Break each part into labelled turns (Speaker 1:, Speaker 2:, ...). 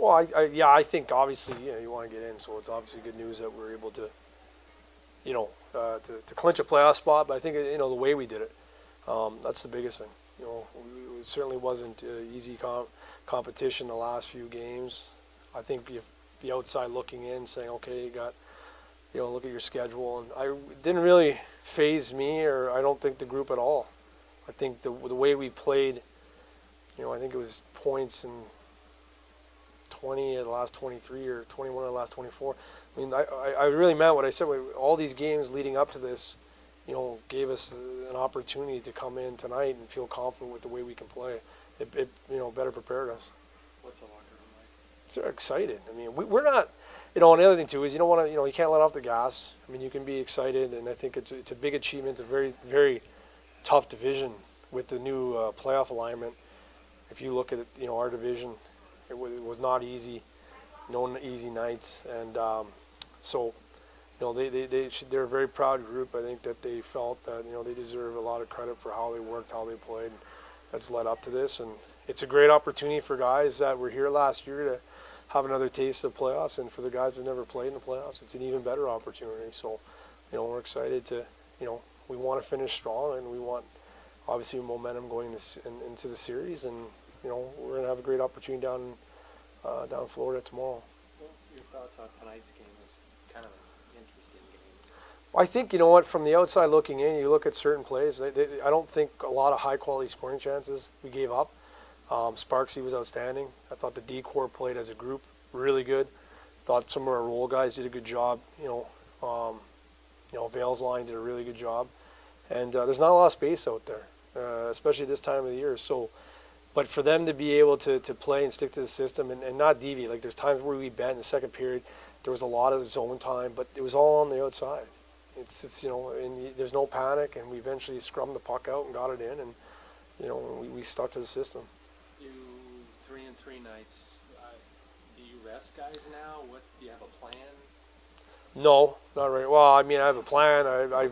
Speaker 1: Well, I think obviously, you want to get in, so it's obviously good news that we're able to, to clinch a playoff spot. But I think, the way we did it, that's the biggest thing. It certainly wasn't easy competition the last few games. I think if the outside looking in, saying, okay, you got, look at your schedule, and it didn't really faze me, or I don't think the group at all. I think the way we played, I think it was points in 20 of the last 23 or 21 of the last 24. I mean, I really meant what I said. All these games leading up to this, gave us an opportunity to come in tonight and feel confident with the way we can play. It better prepared us.
Speaker 2: What's the locker room like?
Speaker 1: So excited. I mean, we're not, and the other thing too is you don't want to, you can't let off the gas. I mean, you can be excited, and I think it's a big achievement. It's a very, very tough division with the new playoff alignment. If you look at our division, it was not easy, no easy nights, and so they're a very proud group. I think that they felt that they deserve a lot of credit for how they worked, how they played. That's led up to this, and it's a great opportunity for guys that were here last year to have another taste of playoffs, and for the guys who've never played in the playoffs, it's an even better opportunity. So, we're excited to, we want to finish strong, and we want obviously momentum going into the series, and we're going to have a great opportunity down in Florida tomorrow.
Speaker 2: Well, your thoughts on tonight's game was kind of an interesting game.
Speaker 1: I think, from the outside looking in, you look at certain plays, I don't think a lot of high-quality scoring chances we gave up. Sparksy was outstanding. I thought the D-Corps played as a group really good. Thought some of our role guys did a good job. Vale's line did a really good job. And there's not a lot of space out there, especially this time of the year. So, but for them to be able to play and stick to the system and not deviate, like there's times where we bent in the second period, there was a lot of zone time, but it was all on the outside. It's and there's no panic, and we eventually scrummed the puck out and got it in, and we stuck to the system.
Speaker 2: You 3-3 nights. Do you rest guys now? What do you have a plan?
Speaker 1: No, not right. Well, I mean, I have a plan. I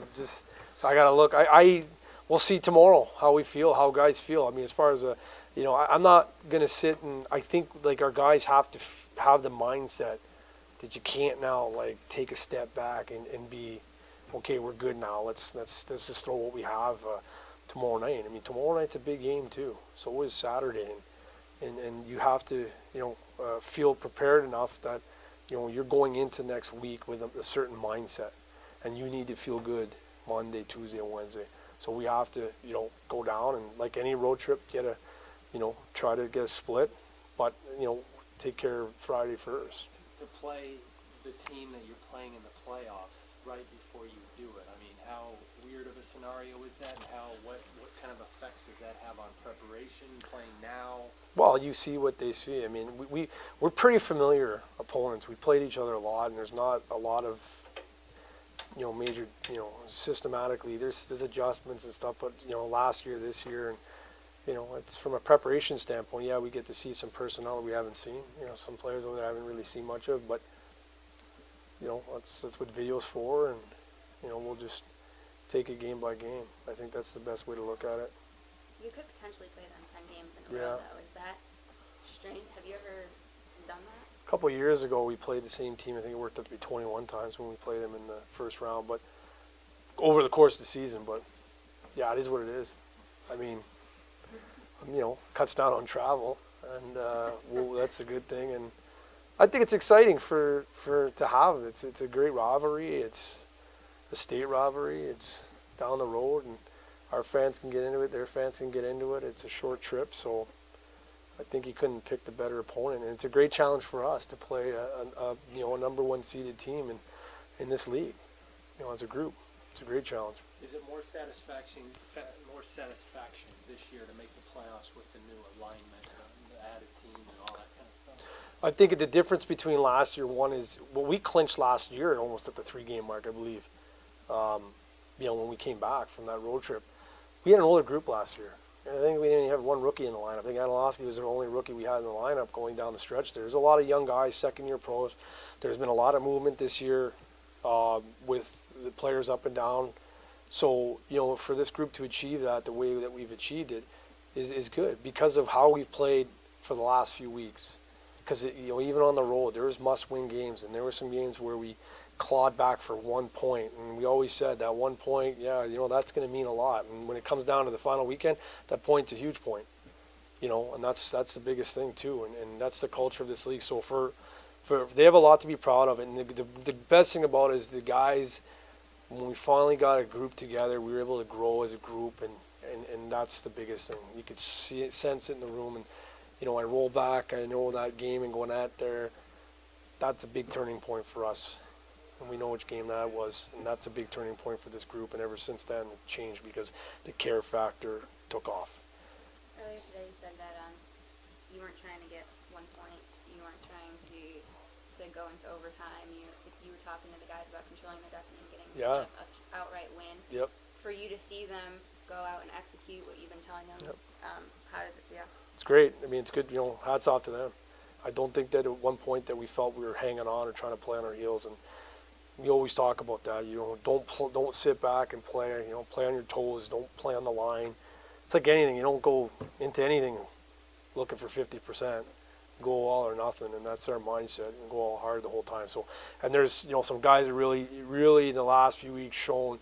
Speaker 1: got to look. We'll see tomorrow how we feel, how guys feel. I mean, as far as I'm not gonna sit and I think like our guys have to have the mindset that you can't now like take a step back and be okay. We're good now. Let's just throw what we have tomorrow night. I mean, tomorrow night's a big game too. So is Saturday, and you have to feel prepared enough that you're going into next week with a certain mindset, and you need to feel good Monday, Tuesday, and Wednesday. So we have to go down and like any road trip, get a try to get a split, but take care of Friday first.
Speaker 2: To play the team that you're playing in the playoffs right before you do it. I mean, how weird of a scenario is that, and what kind of effects does that have on preparation, playing now?
Speaker 1: Well, you see what they see. I mean, we're pretty familiar opponents. We played each other a lot, and there's not a lot of major systematically. There's adjustments and stuff, but last year, this year, and it's from a preparation standpoint. Yeah, we get to see some personnel that we haven't seen. Some players that I haven't really seen much of, but that's what video's for, and we'll just take it game by game. I think that's the best way to look at it.
Speaker 3: You could potentially play them 10 games in a row, though. Is that strange? Have you ever done that?
Speaker 1: A couple of years ago, we played the same team. I think it worked out to be 21 times when we played them in the first round, but over the course of the season. But yeah, it is what it is. I mean, cuts down on travel, and that's a good thing. And I think it's exciting for to have it. It's a great rivalry. It's a state rivalry. It's down the road, and our fans can get into it. Their fans can get into it. It's a short trip, so I think he couldn't pick the better opponent. And it's a great challenge for us to play a number one seeded team in this league. As a group, it's a great challenge.
Speaker 2: Is it more satisfaction this year to make the playoffs with the new alignment, the added team, and all that kind of stuff?
Speaker 1: I think the difference between last year, one is we clinched last year almost at the 3-game mark, I believe. When we came back from that road trip, we had an older group last year. I think we didn't even have one rookie in the lineup. I think Adolowski was the only rookie we had in the lineup going down the stretch. There's a lot of young guys, second-year pros. There's been a lot of movement this year with the players up and down. So, for this group to achieve that the way that we've achieved it is good because of how we've played for the last few weeks. because even on the road, there was must-win games, and there were some games where we clawed back for 1 point, and we always said that 1 point, that's going to mean a lot. And when it comes down to the final weekend, that point's a huge point, and that's the biggest thing too, and that's the culture of this league. So for they have a lot to be proud of, and the best thing about it is the guys. When we finally got a group together, we were able to grow as a group, and that's the biggest thing. You could see it, sense it in the room, and I roll back, I know that game and going at there, that's a big turning point for us. And we know which game that was, and that's a big turning point for this group, and ever since then it changed because the care factor took off.
Speaker 3: Earlier today you said that you weren't trying to get 1 point, you weren't trying to go into overtime, you were talking to the guys about controlling their destiny and getting
Speaker 1: Yeah.
Speaker 3: an outright win.
Speaker 1: Yep.
Speaker 3: For you to see them go out and execute what you've been telling them,
Speaker 1: Yep.
Speaker 3: how does it feel?
Speaker 1: It's great. I mean, it's good, hats off to them. I don't think that at one point that we felt we were hanging on or trying to play on our heels, and we always talk about that. Don't sit back and play. Play on your toes. Don't play on the line. It's like anything. You don't go into anything looking for 50%. Go all or nothing, and that's our mindset. And go all hard the whole time. So, and there's some guys that really in the last few weeks shown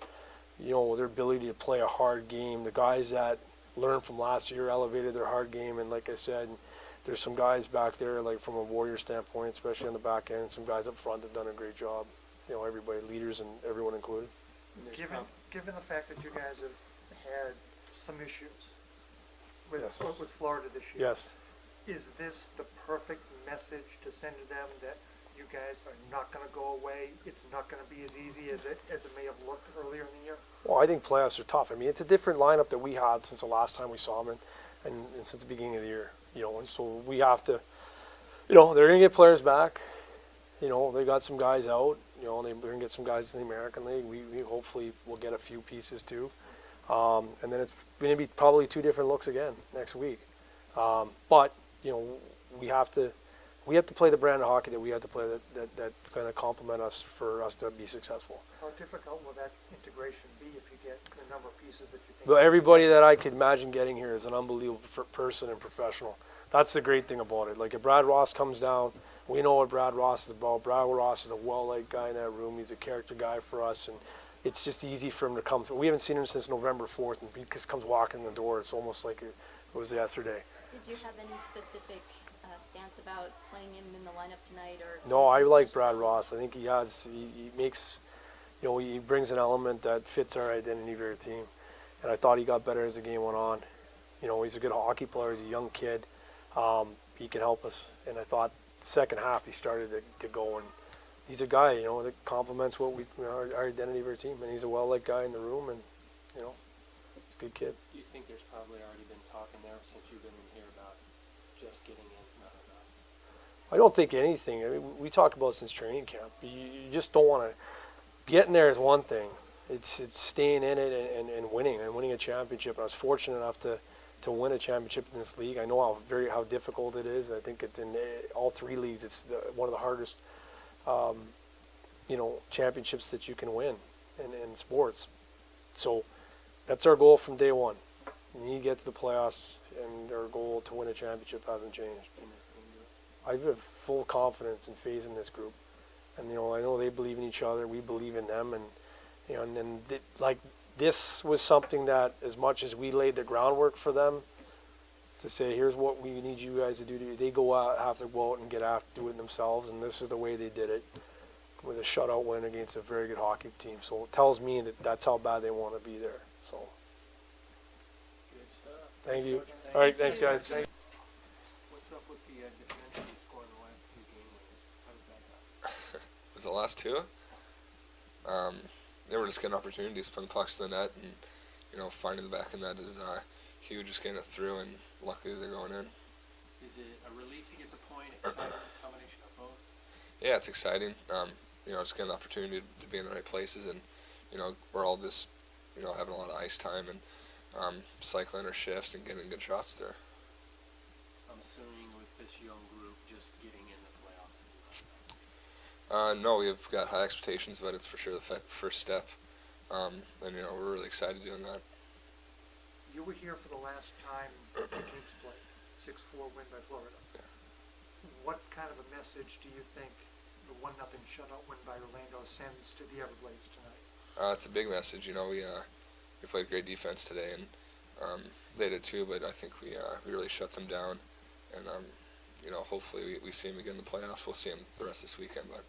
Speaker 1: their ability to play a hard game. The guys that learned from last year elevated their hard game, and like I said, there's some guys back there, like from a Warrior standpoint, especially on the back end. Some guys up front have done a great job. Everybody, leaders and everyone included.
Speaker 4: Given the fact that you guys have had some issues with
Speaker 1: Yes.
Speaker 4: with Florida this year,
Speaker 1: Yes.
Speaker 4: is this the perfect message to send to them that you guys are not going to go away? It's not going to be as easy as it may have looked earlier in the year?
Speaker 1: Well, I think playoffs are tough. I mean, it's a different lineup that we had since the last time we saw them, and since the beginning of the year. And so we have to. They're going to get players back. They got some guys out. They're going to get some guys in the American League. We hopefully will get a few pieces too. And then it's going to be probably 2 different looks again next week. But we have to play the brand of hockey that we have to play that's going to complement us for us to be successful.
Speaker 4: How difficult will that integration be if you get the number of pieces that you think?
Speaker 1: Well, everybody that I could imagine getting here is an unbelievable person and professional. That's the great thing about it. Like if Brad Ross comes down, we know what Brad Ross is about. Brad Ross is a well-liked guy in that room. He's a character guy for us, and it's just easy for him to come through. We haven't seen him since November 4th, and he just comes walking in the door. It's almost like it was yesterday.
Speaker 3: Did you have any specific stance about playing him in the lineup tonight, or?
Speaker 1: No, I like Brad Ross. I think he makes, he brings an element that fits our identity of our team. And I thought he got better as the game went on. He's a good hockey player. He's a young kid. He can help us. And I thought second half he started to go, and he's a guy, that complements what our identity of our team. And he's a well-liked guy in the room, and, he's a good kid.
Speaker 2: Do you think there's probably already been talking there since you've been in here about just getting in is not enough?
Speaker 1: I don't think anything. I mean, we talked about it since training camp. You just don't want to. Getting there is one thing. It's staying in it and winning a championship. And I was fortunate enough to win a championship in this league. I know how difficult it is. I think it's in all 3 leagues. It's one of the hardest, championships that you can win in sports. So that's our goal from day one. We need to get to the playoffs, and our goal to win a championship hasn't changed.
Speaker 2: Can this team do it?
Speaker 1: I have full confidence and faith in this group, and I know they believe in each other. We believe in them, and this was something that, as much as we laid the groundwork for them to say, here's what we need you guys to do, they have to go out and do it themselves, and this is the way they did it, with a shutout win against a very good hockey team. So it tells me that that's how bad they want to be there. So
Speaker 2: Good stuff.
Speaker 1: thank you.
Speaker 2: Thank
Speaker 1: All right,
Speaker 2: you.
Speaker 1: thanks guys.
Speaker 2: What's up with the differential you scored in the last 2 game winners? How does that go?
Speaker 5: Was the last 2? They were just getting opportunities, putting pucks in the net, and finding the back of the net is huge. Just getting it through, and luckily they're going in.
Speaker 2: Is it a relief to get the point? Exciting combination of both?
Speaker 5: Yeah, it's exciting. Just getting the opportunity to be in the right places, and we're all just having a lot of ice time and cycling our shifts and getting good shots there.
Speaker 2: I'm assuming with this young group, just getting in the playoffs is not enough.
Speaker 5: No, we've got high expectations, but it's for sure the first step. And we're really excited doing that.
Speaker 4: You were here for the last time the Kings played. 6-4 win by Florida.
Speaker 5: Yeah.
Speaker 4: what kind of a message do you think the 1-0 shutout win by Orlando sends to the Everblades tonight?
Speaker 5: It's a big message. You know, we played great defense today, and they did too. But I think we really shut them down, and you know, hopefully we see them again in the playoffs. We'll see them the rest of this weekend, but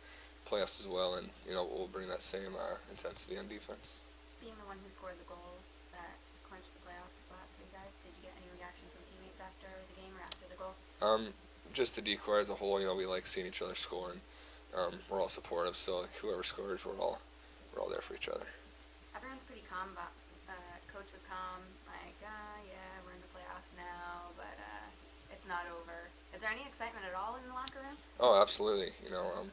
Speaker 5: playoffs as well, and you know, we'll bring that same intensity on defense.
Speaker 3: Being the one who scored the goal that clinched the playoff spot for you guys, did you get any reaction from teammates after the game or after the goal?
Speaker 5: Just the decor as a whole, you know, we like seeing each other score, and we're all supportive. So like, whoever scores, we're all there for each other.
Speaker 3: Everyone's pretty calm about. Coach was calm, like, yeah, we're in the playoffs now, but it's not over. Is there any excitement at all in the locker room?
Speaker 5: Oh, absolutely. You know,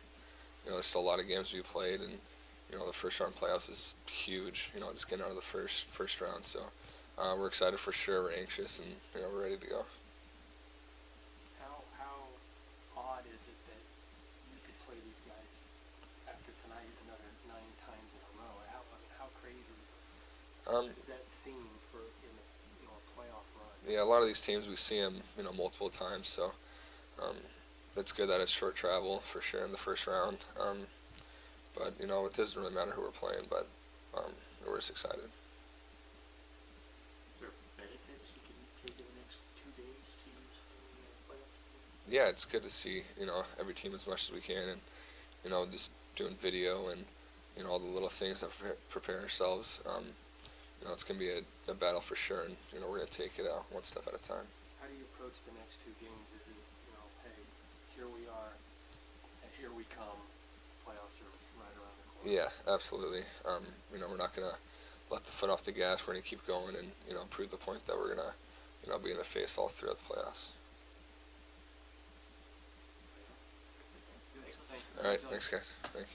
Speaker 5: there's still a lot of games to be played, and you know, the first round playoffs is huge. You know, just getting out of the first round. So we're excited for sure. We're anxious, and you know, we're ready to go.
Speaker 2: How odd is it that you could play these guys after tonight another 9 times in a row? How crazy does that seem for in the, you know, a playoff run?
Speaker 5: Yeah, a lot of these teams we see them, you know, multiple times. So it's good that it's short travel for sure in the first round. But you know, it doesn't really matter who we're playing. But we're just excited.
Speaker 6: Is there benefits you can take in the next 2 days to use in the playoffs?
Speaker 5: Yeah, it's good to see, you know, every team as much as we can, and you know, just doing video and you know, all the little things that prepare ourselves. You know, it's gonna be a battle for sure, and you know, we're gonna take it out one step at a time.
Speaker 2: How do you approach the next 2 games? Is it, you know, hey, here we are, and here we come. Playoffs are right around the corner.
Speaker 5: Yeah, absolutely. You know, we're not gonna let the foot off the gas. We're gonna keep going, and you know, prove the point that we're gonna, you know, be in the face all throughout the playoffs.
Speaker 2: Thanks.
Speaker 5: All right, thanks guys. Thank you.